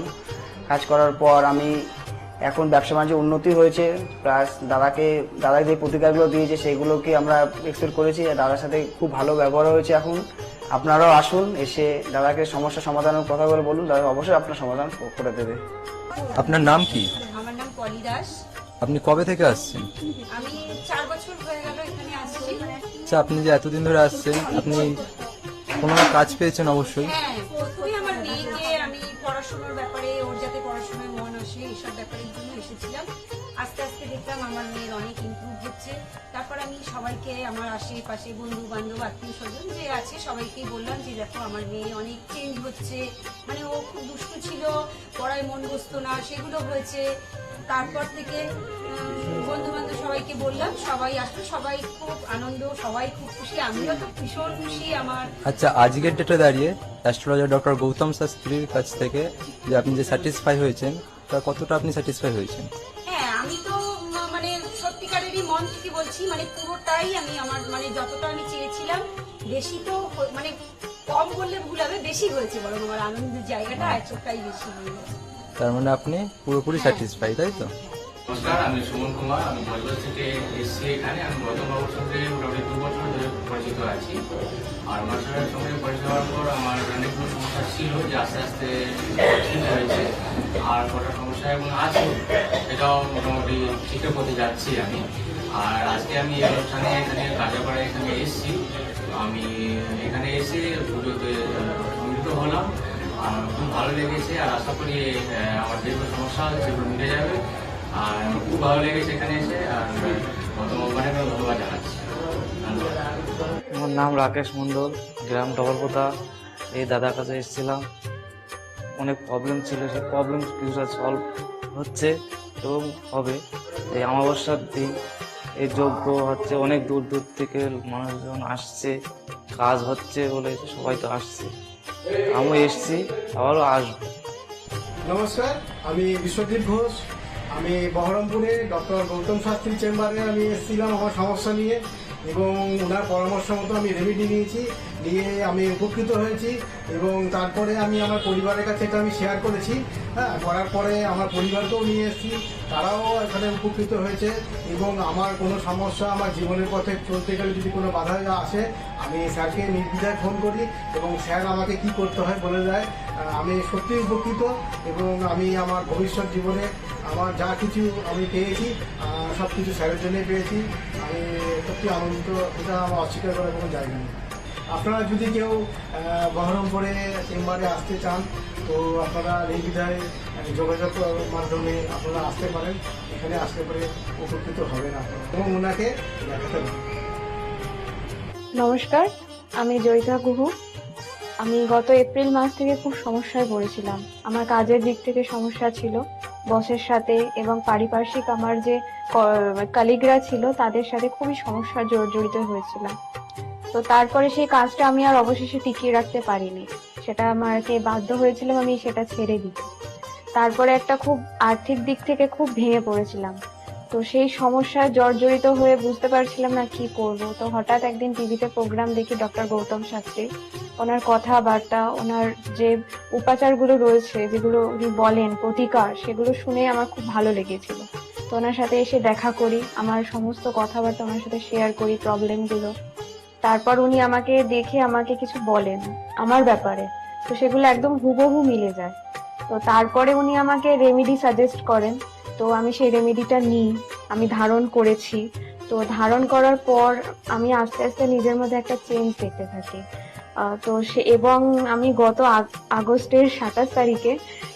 [SPEAKER 13] কাজ করার পর আমি এখন ব্যবসা বাণিজ্য উন্নতি হয়েছে, প্লাস দাদা যে প্রতিকারগুলো দিয়েছে সেগুলোকে আমরা এক্সেপ্ট করেছি। দাদার সাথে খুব ভালো ব্যবহার হয়েছে। এখন আপনারাও আসুন, এসে দাদাকে সমস্যা সমাধানের কথা বলে বলুন, দাদা অবশ্যই আপনার সমাধান করে দেবে।
[SPEAKER 14] আপনার নাম কি?
[SPEAKER 8] আমার নাম পলি দাস।
[SPEAKER 14] আপনি কবে থেকে আসছেন?
[SPEAKER 8] আমি 4 বছর হয়ে গেল এখানে আসছি।
[SPEAKER 14] আচ্ছা, আপনি যে এতদিন ধরে আসছেন, আপনি কোনো কাজ পেয়েছেন? অবশ্যই।
[SPEAKER 8] হ্যাঁ, প্রথমে আমার মেয়েকে আমি পড়াশোনার ব্যাপারে, ওর যাতে পড়াশোনায় মন আসে এইসব ব্যাপারের জন্য এসেছিলাম। আস্তে আস্তে দেখলাম আমার মেয়ের অনেক ইমপ্রুভ হচ্ছে। তারপর আমি সবাইকে, আমার আশেপাশে বন্ধু বান্ধব আত্মীয় স্বজন যে আছে সবাইকেই বললাম যে দেখো আমার মেয়ে অনেক চেঞ্জ হচ্ছে, মানে ও খুব দুষ্টু ছিল, পড়ায় মন বসতো না, সেগুলো হয়েছে। তারপর থেকে বন্ধু বান্ধব সবাইকে বললাম, সবাই আসলো, সবাই খুব আনন্দ, সবাই খুব খুশি, আমিও তো ভীষণ খুশি। আমার
[SPEAKER 14] আচ্ছা, আজকের ডেটে দাঁড়িয়ে অ্যাস্ট্রোলজার ডক্টর গৌতম শাস্ত্রীর কাছ থেকে যে আপনি যে স্যাটিসফাই হয়েছেন, তা কতটা আপনি স্যাটিসফাই হয়েছেন?
[SPEAKER 8] হ্যাঁ, আমি তো মানে সত্যিকারেরই মন থেকে বলছি, মানে পুরোটাই আমি আমার মানে যতটা আমি চেয়েছিলাম, বেশি তো মানে কম বললে ভুল হবে, বেশি হয়েছে, বরং আমার আনন্দের জায়গাটা এতটাই বেশি হয়ে গেছে।
[SPEAKER 14] তার মানে আপনি পুরোপুরি স্যাটিসফাই, তাই তো?
[SPEAKER 15] নমস্কার, আমি সুমন কুমার। আমি বজবজ থেকে এসেছি এখানে। আমি গৌতম বাবুর সঙ্গে মোটামুটি 2 বছর ধরে পরিচিত আছি। আর ওনার সঙ্গে পরিচিত হওয়ার পর আমার অনেকগুলো সমস্যা ছিল, যে আস্তে আস্তে ঠিক হয়েছে। আর কটা সমস্যা এখন আছে, সেটাও মোটামুটি ঠিকঠাক করতে যাচ্ছি আমি। আর আজকে আমি এই অনুষ্ঠানে এখানে কাজাপাড়ায় এখানে এসেছি। আমি এখানে এসে পুজোতে সম্মিলিত হলাম। খুব ভালো লেগেছে, আর আশা করি আমার যেগুলো সমস্যা সেগুলো মিটে যাবে। আর খুব ভালো লেগেছে এখানে এসে। আর গৌতম বাবুকে ধন্যবাদ জানাচ্ছি।
[SPEAKER 16] আমার নাম রাকেশ মণ্ডল, গ্রাম ডবলপোতা। এই দাদার কাছে এসেছিলাম, অনেক প্রবলেম ছিল, সেই প্রবলেম কিছুটা সলভ হচ্ছে এবং হবে। এই অমাবস্যার দিন এই যজ্ঞ হচ্ছে, অনেক দূর দূর থেকে মানুষজন আসছে, কাজ হচ্ছে বলে সবাই তো আসছে। আমিও এসছি, আবারও আসবো।
[SPEAKER 17] নমস্কার, আমি বিশ্বজিৎ ঘোষ। আমি বহরমপুরে ডক্টর গৌতম শাস্ত্রী চেম্বারে আমি এসেছিলাম আমার সমস্যা নিয়ে, এবং ওনার পরামর্শ মতো আমি রেমেডি নিয়ে আমি উপকৃত হয়েছি। এবং তারপরে আমি আমার পরিবারের কাছে এটা আমি শেয়ার করেছি। করার পরে আমার পরিবারকেও নিয়ে এসেছি, তারাও এখানে উপকৃত হয়েছে। এবং আমার কোনো সমস্যা, আমার জীবনের পথে চলতে গেলে যদি কোনো বাধা আসে, আমি স্যারকে নির্দ্বিধায় ফোন করি এবং স্যার আমাকে কি করতে হয় বলে দেয়। আমি সত্যিই উপকৃত, এবং আমি আমার ভবিষ্যৎ জীবনে আমার যা কিছু আমি পেয়েছি, সব কিছু স্যারের জন্যই পেয়েছি। আমি সত্যি আনন্দিত, এটা আমার অস্বীকার করার কোনো জায়গা নেই। আপনারা যদি কেউ বহরমপুরে চেম্বারে আসতে চান, তো আপনারা নির্দ্বিধায় যোগাযোগ মাধ্যমে আপনারা আসতে পারেন। এখানে আসতে পারে উপকৃত হবেন আপনারা, এবং ওনাকে দেখাতে পারেন।
[SPEAKER 12] নমস্কার, আমি জয়িতা গুহু। আমি গত এপ্রিল মাস থেকে খুব সমস্যায় পড়েছিলাম। আমার কাজের দিক থেকে সমস্যা ছিল, বসের সাথে এবং পারিপার্শ্বিক আমার যে কলিগরা ছিল তাদের সাথে খুবই সমস্যা জড়িত হয়েছিলাম। তো তারপরে সেই কাজটা আমি আর অবশেষে টিকিয়ে রাখতে পারিনি, সেটা আমাকে বাধ্য হয়েছিলাম আমি সেটা ছেড়ে দিতে। তারপরে একটা খুব আর্থিক দিক থেকে খুব ভেঙে পড়েছিলাম। তো সেই সমস্যায় জর্জরিত হয়ে বুঝতে পারছিলাম না কি করব। তো হঠাৎ একদিন টিভিতে প্রোগ্রাম দেখি ডক্টর গৌতম শাস্ত্রী। ওনার কথাবার্তা, ওনার যে উপাচারগুলো রয়েছে, যেগুলো উনি বলেন প্রতিকার, সেগুলো শুনে আমার খুব ভালো লেগেছিল। তো ওনার সাথে এসে দেখা করি, আমার সমস্ত কথাবার্তা ওনার সাথে শেয়ার করি, প্রবলেমগুলো। তারপর উনি আমাকে দেখে আমাকে কিছু বলেন আমার ব্যাপারে, তো সেগুলো একদম হুবহু মিলে যায়। তো তারপরে উনি আমাকে রেমেডি সাজেস্ট করেন। তো আমি সেই রেমেডিটা নিই, আমি ধারণ করেছি। তো ধারণ করার পর আমি আস্তে আস্তে নিজের মধ্যে একটা চেঞ্জ দেখতে থাকি। তো এবং আমি গত আগস্টের 27 তারিখে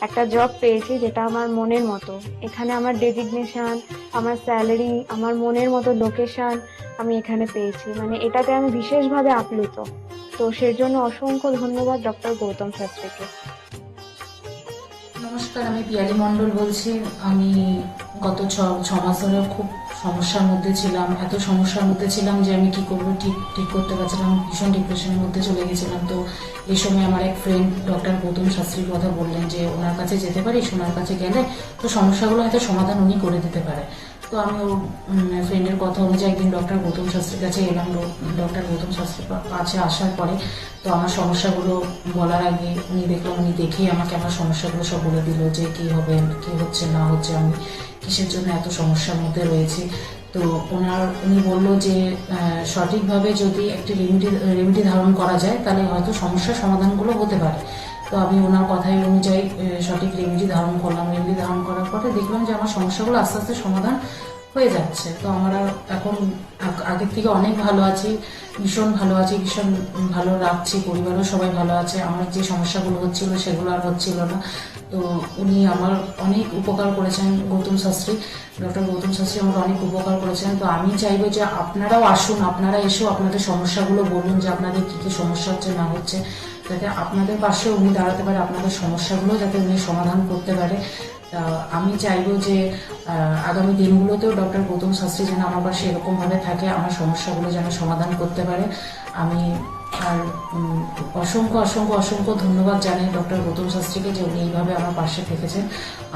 [SPEAKER 12] একটা জব পেয়েছি, যেটা আমার মনের মতো। এখানে আমার ডেজিগনেশন, আমার স্যালারি, আমার মনের মতো লোকেশন আমি এখানে পেয়েছি। মানে এটাতে আমি বিশেষভাবে আপ্লুত। তো সেজন্য অসংখ্য ধন্যবাদ ডক্টর গৌতম শাস্ত্রীকে।
[SPEAKER 18] নমস্কার, আমি পিয়ালি মণ্ডল বলছি। আমি গত ছ মাস ধরে খুব সমস্যার মধ্যে ছিলাম, এত সমস্যার মধ্যে ছিলাম যে আমি কি করবো ঠিক করতে পারছিলাম, ভীষণ ডিপ্রেশনের মধ্যে চলে গেছিলাম। তো এই সময় আমার এক ফ্রেন্ড ডক্টর গৌতম শাস্ত্রীর কথা বললেন যে ওনার কাছে যেতে পারিস, ওনার কাছে গেলে তো সমস্যাগুলো হয়তো সমাধান উনি করে দিতে পারে। তো আমি ওর ফ্রেন্ডের কথা অনুযায়ী একদিন ডক্টর গৌতম শাস্ত্রীর কাছে এলাম। ডক্টর গৌতম শাস্ত্রীর কাছে আসার পরে তো আমার সমস্যাগুলো বলার আগে উনি দেখলাম, উনি দেখেই আমাকে আমার সমস্যাগুলো সব বলে দিল যে কি হবে, কি হচ্ছে না হচ্ছে, আমি কিসের জন্য এত সমস্যার মধ্যে রয়েছে। তো উনি বললো যে সঠিকভাবে যদি একটি রেমেডি ধারণ করা যায় তাহলে হয়তো সমস্যার সমাধানগুলো হতে পারে। তো আমি ওনার কথাই অনুযায়ী সঠিক রেমেডি ধারণ করলাম। রেমেডি ধারণ করার পরে দেখলাম যে আমার সমস্যাগুলো আস্তে আস্তে সমাধান হয়ে যাচ্ছে। তো আমার এখন আগের থেকে অনেক ভালো আছি, ভীষণ ভালো আছি, ভীষণ ভালো রাখছি, পরিবারও সবাই ভালো আছে। আমার যে সমস্যাগুলো হচ্ছিল সেগুলো আর হচ্ছিল না। তো উনি আমার অনেক উপকার করেছেন, গৌতম শাস্ত্রী, ডক্টর গৌতম শাস্ত্রী আমার অনেক উপকার করেছেন। তো আমি চাইবো যে আপনারাও আসুন, আপনারা এসেও আপনাদের সমস্যাগুলো বলুন যে আপনাদের কি কি সমস্যা হচ্ছে না হচ্ছে, যাতে আপনাদের পাশে উনি দাঁড়াতে পারে, আপনাদের সমস্যাগুলো যাতে উনি সমাধান করতে পারে। আমি চাইবো যে আগামী দিনগুলোতেও ডক্টর গৌতম শাস্ত্রী যেন আমার পাশে এরকমভাবে থাকে, আমার সমস্যাগুলো যেন সমাধান করতে পারে। আমি আর অসংখ্য অসংখ্য অসংখ্য ধন্যবাদ জানাই ডক্টর গৌতম শাস্ত্রীকে যে উনি এইভাবে আমার পাশে থেকেছেন,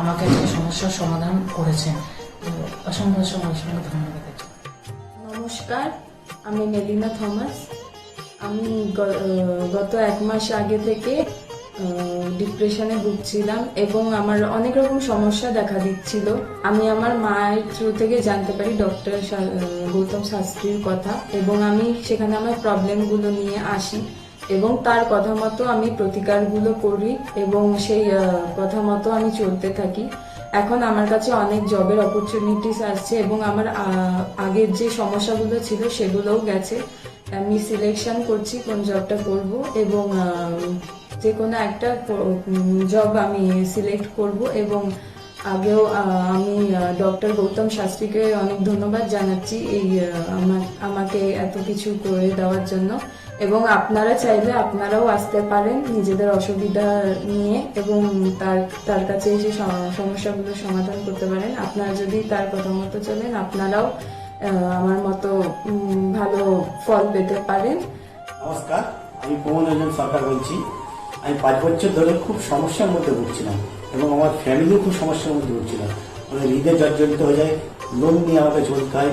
[SPEAKER 18] আমাকে একটা সমস্যার সমাধান করেছেন। তো অসংখ্য অসংখ্য অসংখ্য ধন্যবাদ।
[SPEAKER 19] নমস্কার, আমি মেলিনা থমাস। আমি গত 1 মাস আগে থেকে ডিপ্রেশনে ভুগছিলাম এবং আমার অনেক রকম সমস্যা দেখা দিচ্ছিল। আমি আমার মায়ের থ্রু থেকে জানতে পারি ডক্টর গৌতম শাস্ত্রীর কথা এবং আমি সেখানে আমার প্রবলেমগুলো নিয়ে আসি এবং তার কথা মতো আমি প্রতিকারগুলো করি এবং সেই কথা মতো আমি চলতে থাকি। এখন আমার কাছে অনেক জবের অপরচুনিটিস আসছে এবং আমার আগের যে সমস্যাগুলো ছিল সেগুলোও গেছে। আমি সিলেকশন করছি কোন জবটা করব এবং যে কোনো একটা জব আমি সিলেক্ট করব এবং আগেও আমি ডক্টর গৌতম শাস্ত্রীকে অনেক ধন্যবাদ জানাচ্ছি এই আমাকে এত কিছু করে দেওয়ার জন্য। এবং আপনারা চাইলে আপনারাও আসতে পারেন নিজেদের অসুবিধা নিয়ে এবং তার কাছে এসে সমস্যাগুলো সমাধান করতে পারেন। আপনারা যদি তার কথা মতো চলেন আপনারাও আমার মতো ভালো ফল পেতে পারেন।
[SPEAKER 20] নমস্কার, আমি প্রমোদ রঞ্জন সরকার বলছি। আমি 5 বছর ধরে খুব সমস্যার মধ্যে ভুগছিলাম এবং আমার ফ্যামিলিও খুব সমস্যার মধ্যে ভুগছিলাম। মানে হৃদয় জর্জরিত হয়ে যায়, লোন নিয়ে আমাকে চলতে হয়।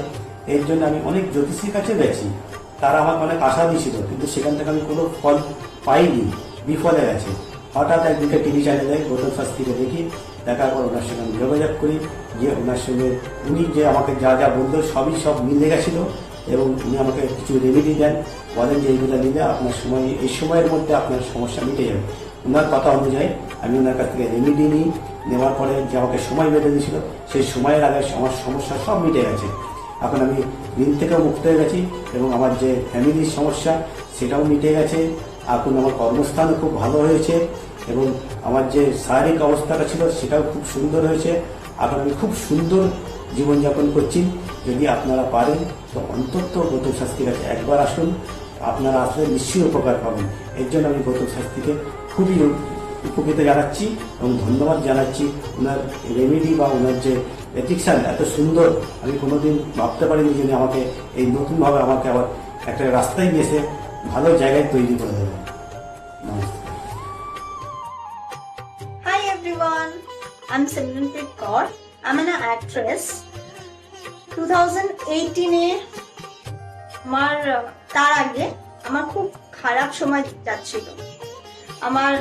[SPEAKER 20] এর জন্য আমি অনেক জ্যোতিষীর কাছে গেছি, তারা আমাকে অনেক আশা দিয়েছিল, কিন্তু সেখান থেকে আমি কোনো ফল পাইনি, বিফলে গেছে। হঠাৎ একদিকে টিভি চ্যানেলে গৌতম শাস্ত্রীকে দেখি, দেখার পর ওনার সঙ্গে আমি যোগাযোগ করি, যে ওনার সঙ্গে উনি যে আমাকে যা যা বললো সব মিলে গেছিল এবং উনি আমাকে কিছু রেমেডি দেন, বলেন যে এইগুলো নিলে আপনার এই সময়ের মধ্যে আপনার সমস্যা মিটে যাবে। ওনার কথা অনুযায়ী আমি ওনার কাছ থেকে রেমেডি নিই, নেওয়ার পরে যে আমাকে সময় বেঁধে দিয়েছিল সেই সময়ের আগে আমার সমস্যা সব মিটে গেছে। এখন আমি ঋণ থেকেও মুক্ত হয়ে গেছি এবং আমার যে ফ্যামিলির সমস্যা সেটাও মিটে গেছে। এখন আমার কর্মস্থানও খুব ভালো হয়েছে এবং আমার যে শারীরিক অবস্থাটা ছিল সেটাও খুব সুন্দর হয়েছে। এখন আমি খুব সুন্দর জীবনযাপন করছি। যদি আপনারা পারেন তো অন্তত গৌতম শাস্ত্রীর কাছে একবার আসুন, আপনারা আসলে নিশ্চয়ই উপকার পাবেন। এর জন্য আমি গৌতম শাস্ত্রীকে খুবই উপকৃত জানাচ্ছি এবং ধন্যবাদ জানাচ্ছি। ওনার রেমেডি বা ওনার যে এথিকশন এত সুন্দর, আমি কোনোদিন ভাবতে পারিনি যে আমাকে এই নতুনভাবে আমাকে আবার একটা রাস্তায় নিয়ে এসে ভালো জায়গায় তৈরি করে দেবে। নমস্কার।
[SPEAKER 21] Hi everyone, I'm Simranpreet Kaur. I'm an actress. 2018 আমার তার আগে আমার খুব খারাপ সময় যাচ্ছিল। আমার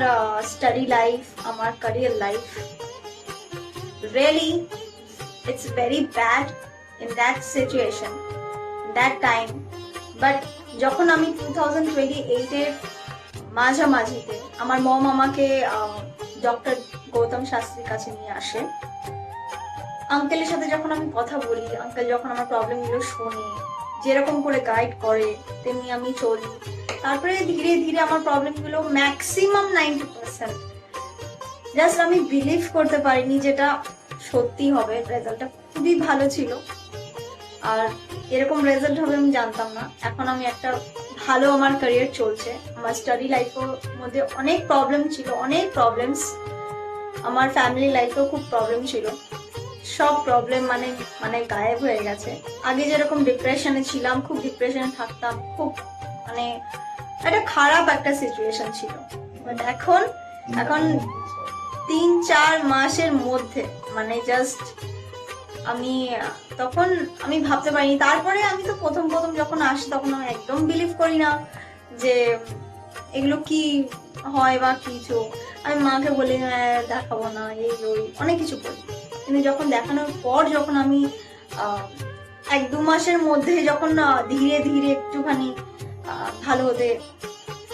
[SPEAKER 21] স্টাডি লাইফ, আমার career life, really it's very bad in that situation, that time. But যখন আমি 2028 এর মাঝামাঝিতে আমার মম আমাকে ডক্টর গৌতম শাস্ত্রীর কাছে নিয়ে আসে। আঙ্কেলের সাথে যখন আমি কথা বলি, আঙ্কেল যখন আমার প্রবলেমগুলো শোনে, যেরকম করে গাইড করে তেমনি আমি চলি। তারপরে ধীরে ধীরে আমার প্রবলেমগুলো ম্যাক্সিমাম 90% জাস্ট আমি বিলিভ করতে পারিনি যেটা সত্যি হবে। রেজাল্টটা খুবই ভালো ছিল আর এরকম রেজাল্ট হবে আমি জানতাম না। এখন আমি একটা ভালো আমার ক্যারিয়ার চলছে। আমার স্টাডি লাইফের মধ্যে অনেক প্রবলেম ছিল, অনেক প্রবলেমস। আমার ফ্যামিলি লাইফেও খুব প্রবলেম ছিল, সব প্রবলেম মানে গায়েব হয়ে গেছে। আগে যেরকম ডিপ্রেশনে ছিলাম, খুব ডিপ্রেশনে থাকতাম, খুব মানে একটা খারাপ একটা সিচুয়েশন ছিল। বাট এখন 3-4 মাসের মধ্যে মানে জাস্ট তখন আমি ভাবতে পারিনি। তারপরে আমি তো প্রথম যখন আসি তখন আমি একদম বিলিভ করি না যে এগুলো কি হয় বা কিছু। আমি মাকে বলি দেখাবো না, এই ওই অনেক কিছু বলি, কিন্তু যখন দেখানোর পর যখন আমি 1-2 মাসের মধ্যে যখন ধীরে ধীরে একটুখানি ভালো হতে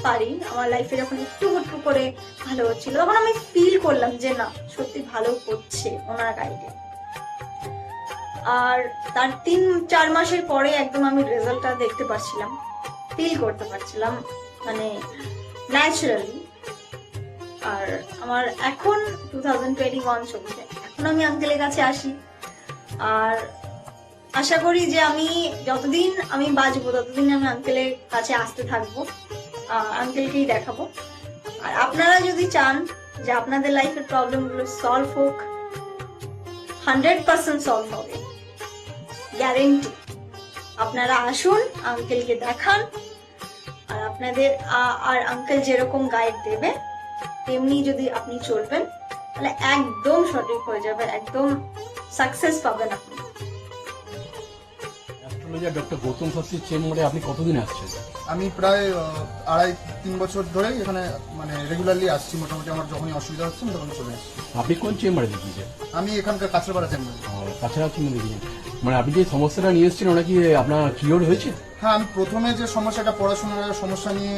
[SPEAKER 21] পারি, আমার লাইফে যখন একটু করে ভালো হচ্ছিল, তখন আমি ফিল করলাম যে না সত্যি ভালো করছে ওনার গাইডে। আর তার 3-4 মাসের পরে একদম আমি রেজাল্টটা দেখতে পাচ্ছিলাম, ফিল করতে পারছিলাম মানে ন্যাচারালি। আর আমার এখন 2021 চলছে। এখন আমি আঙ্কেলের কাছে আসি আর আশা করি যে আমি যতদিন আমি বাঁচবো ততদিন আমি আঙ্কেলের কাছে আসতে থাকবো, আঙ্কেলকেই দেখাবো। আর আপনারা যদি চান যে আপনাদের লাইফের প্রবলেমগুলো সলভ হোক, 100% সলভ হবে, গ্যারেন্টি। আপনারা আসুন, আঙ্কেলকে দেখান, আর আপনাদের আর আঙ্কেল যেরকম গাইড দেবে তেমনি যদি আপনি চলবেন তাহলে একদম সঠিক হয়ে যাবে, একদম সাকসেস পাবেন আপনি।
[SPEAKER 1] অ্যাস্ট্রোলজার ডক্টর গৌতম শাস্ত্রীর চেম্বারে আপনি কতদিন আসছেন?
[SPEAKER 22] আমি প্রায় 2.5-3 বছর ধরে এখানে মানে রেগুলারলি আসছি। মোটামুটি আমার যখনই অসুবিধা হচ্ছে তখন চলে আসছি।
[SPEAKER 1] আপনি কোন চেম্বারে দেখিয়েছেন?
[SPEAKER 22] আমি এখানকার কাছড়াপাড়া চেম্বার।
[SPEAKER 1] কাছাকাছি দেখিয়েছেন, মানে আপনি যে সমস্যাটা নিয়ে এসেছেন ওটা কি আপনার ক্লিয়ার হয়েছে?
[SPEAKER 22] হ্যাঁ, আমি প্রথমে যে সমস্যাটা পড়াশোনার সমস্যা নিয়ে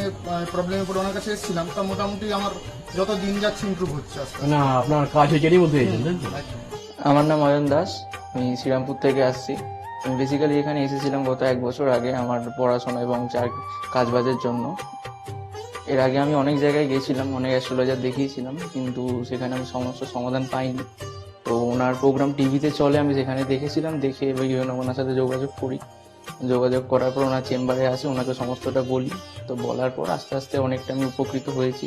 [SPEAKER 22] প্রবলেমে পড়ে ওনার কাছে এসেছিলাম, তা মোটামুটি আমার যত দিন যাচ্ছে ইমপ্রুভ হচ্ছে আস্তে আস্তে।
[SPEAKER 1] না, আপনার কাজ হয়েছে এরই মধ্যে এসেছেন, তাই তো?
[SPEAKER 23] আমার নাম অয়ন দাস, আমি শ্রীরামপুর থেকে আসছি। আমি বেসিক্যালি এখানে এসেছিলাম গত 1 বছর আগে আমার পড়াশোনা এবং কাজবাজের জন্য। এর আগে আমি অনেক জায়গায় গেছিলাম, অনেক অ্যাস্ট্রোলজার দেখিয়েছিলাম, কিন্তু সেখানে আমি সমস্যার সমাধান পাইনি। তো ওনার প্রোগ্রাম টিভিতে চলে, আমি সেখানে দেখেছিলাম, দেখে এবার ওনার সাথে যোগাযোগ করি। যোগাযোগ করার পর ওনার চেম্বারে আসি, ওনাকে সমস্তটা বলি। তো বলার পর আস্তে আস্তে অনেকটা আমি উপকৃত হয়েছি।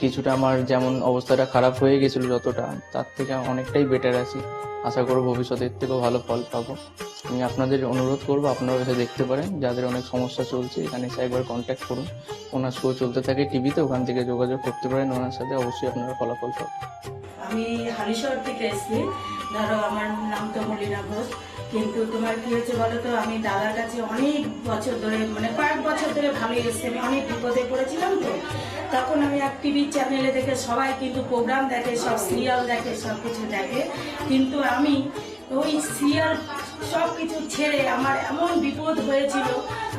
[SPEAKER 23] কিছুটা আমার যেমন অবস্থাটা খারাপ হয়ে গেছিল যতটা, তার থেকে অনেকটাই বেটার আছি। আশা করব ভবিষ্যতে এর থেকেও ভালো ফল পাবো। আমি আপনাদের অনুরোধ করবো আপনারা এসে দেখতে পারেন, যাদের অনেক সমস্যা চলছে এখানে এসে একবার কন্ট্যাক্ট করুন। ওনার শো চলতে থাকে টিভিতে, ওখান থেকে যোগাযোগ করতে পারেন ওনার সাথে, অবশ্যই আপনারা ফলাফল পাবেন।
[SPEAKER 24] আমি হালিশহর থেকে এসেছি। ধরো আমার নাম তো মলিনা ঘোষ, কিন্তু তোমার কি হয়েছে বলো তো, আমি দাদার কাছে অনেক বছর ধরে মানে কয়েক বছর ধরে ভালোই এসেছি। আমি অনেক বিপদে পড়েছিলাম, তো তখন আমি এক টিভি চ্যানেলে দেখে, সবাই কিন্তু প্রোগ্রাম দেখে, সব সিরিয়াল দেখে, সব কিছু দেখে, কিন্তু আমি ওই সিরিয়াল সব কিছু ছেড়ে আমার এমন বিপদ হয়েছিল,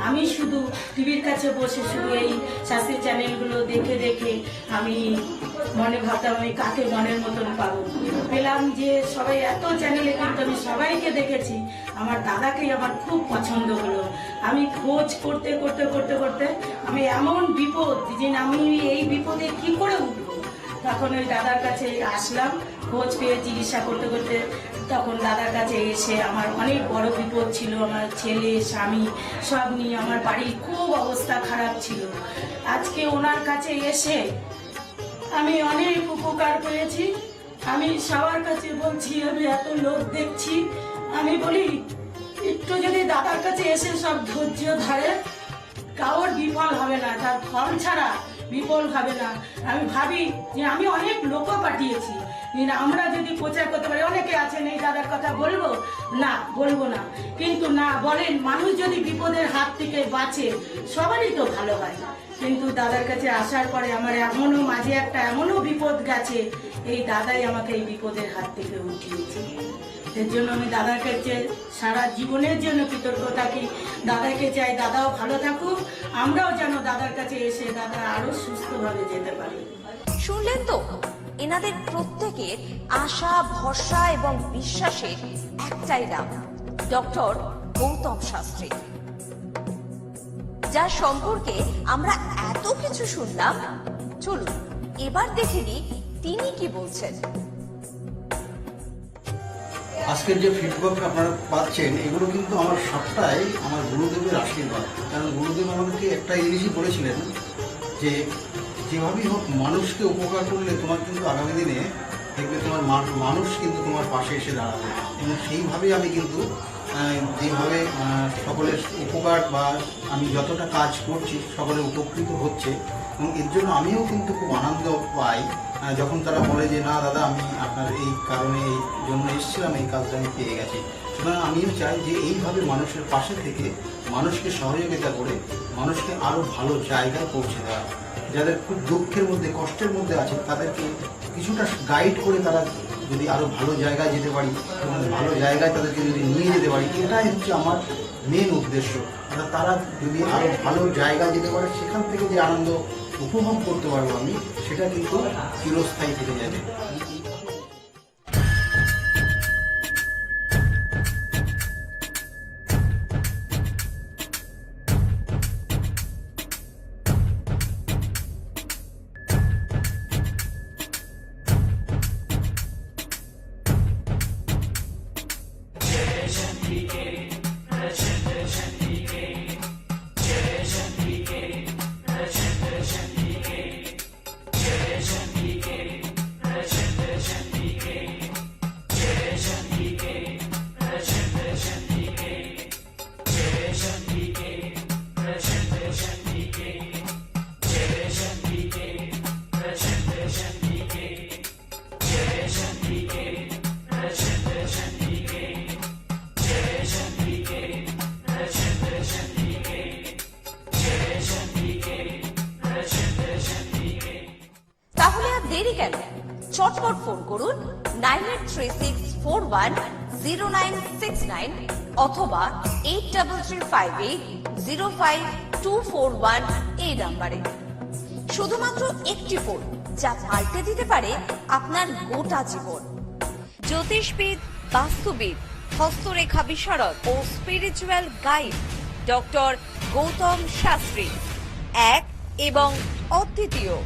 [SPEAKER 24] আমি শুধু টিভির কাছে বসে শুধু এই শাস্ত্রী চ্যানেলগুলো দেখে দেখে আমি মনে ভাবতাম আমি কাকে মনের মতন পাবো। পেলাম যে সবাই এত চ্যানেলে, কিন্তু আমি সবাইকে দেখেছি, আমার দাদাকেই আমার খুব পছন্দ হলো। আমি খোঁজ করতে করতে করতে করতে আমি এমন বিপদ যে আমি এই বিপদে কি করে উঠবো, তখন ওই দাদার কাছে আসলাম। খোঁজ পেয়ে চিকিৎসা করতে করতে তখন দাদার কাছে এসে আমার অনেক বড় বিপদ ছিল, আমার ছেলে স্বামী সব নিয়ে আমার বাড়ির খুব অবস্থা খারাপ ছিল। আজকে ওনার কাছে এসে আমি অনেক উপকার পেয়েছি। আমি সবার কাছে বলছি, আমি এত লোক দেখছি, আমি বলি একটু যদি দাদার কাছে এসে সব ধৈর্য ধরে, কারোর বিফল হবে না, তার ফল ছাড়া বিফল হবে না। আমি ভাবি যে আমি অনেক লোকও পাঠিয়েছি, আমরা যদি প্রচার করতে পারি, অনেকে আছেন এই দাদার কথা বলবো না, বলবো না, কিন্তু না বলেন, মানুষ যদি বিপদের হাত থেকে বাঁচে সবারই তো ভালো হয়। কিন্তু দাদার কাছে আসার পরে আমার এমনও মাঝে একটা এমনও বিপদ গেছে, এই দাদাই আমাকে এই বিপদের হাত থেকে উঠিয়েছে। এর জন্য আমি দাদার কাছে সারা জীবনের জন্য কৃতজ্ঞ থাকি। দাদাকে চাই দাদাও ভালো থাকুক, আমরাও যেন দাদার কাছে এসে দাদা আরো সুস্থভাবে যেতে পারি।
[SPEAKER 2] শুনলেন তো, এনাদের প্রত্যেকের আশা, ভরসা এবং বিশ্বাসের একটাই নাম, ডক্টর গৌতম শাস্ত্রী, যার সম্পর্কে আমরা এত কিছু শুনলাম। চলুন এবার দেখে নিই তিনি কি বলছেন।
[SPEAKER 25] আজকের যে ফিডব্যাক আপনারা পাচ্ছেন, এগুলো কিন্তু আমার সবটাই আমার গুরুদেবের আশীর্বাদ। কারণ গুরুদেব আমাদেরকে একটা জিনিসই বলেছিলেন যে যেভাবেই হোক মানুষকে উপকার করলে তোমার কিন্তু আগামী দিনে দেখবে তোমার মানুষ কিন্তু তোমার পাশে এসে দাঁড়াবে। এবং সেইভাবেই আমি কিন্তু যেভাবে সকলের উপকার বা আমি যতটা কাজ করছি সকলে উপকৃত হচ্ছে, এবং এর জন্য আমিও কিন্তু খুব আনন্দ পাই যখন তারা বলে যে না দাদা, আমি আপনার এই কারণে এই জন্য এসেছিলাম, এই কাজটা আমি পেয়ে গেছি। সুতরাং আমিও চাই যে এইভাবে মানুষের পাশে থেকে মানুষকে সহযোগিতা করে মানুষকে আরও ভালো জায়গায় পৌঁছে দেওয়া। যাদের খুব দুঃখের মধ্যে কষ্টের মধ্যে আছে তাদেরকে কিছুটা গাইড করে তারা যদি আরও ভালো জায়গায় যেতে পারি এবং ভালো জায়গায় তাদেরকে যদি নিয়ে যেতে পারি, এটাই হচ্ছে আমার মেন উদ্দেশ্য। তারা যদি আরও ভালো জায়গায় যেতে পারে, সেখান থেকে যে আনন্দ উপভোগ করতে পারবো আমি, সেটা কিন্তু চিরস্থায়ী থেকে যাবে।
[SPEAKER 2] দেরি কেন? চটপট ফোন করুন 9836410969 অথবা 8335805241 এই নাম্বারে। শুধুমাত্র একটি ফোন যা পাল্টে দিতে পারে আপনার গোটা জীবন। জ্যোতিষবিদ, বাস্তুবিদ, হস্তরেখা বিশারদ ও spiritual guide doctor Gautam Shastri, এক এবং অদ্বিতীয়।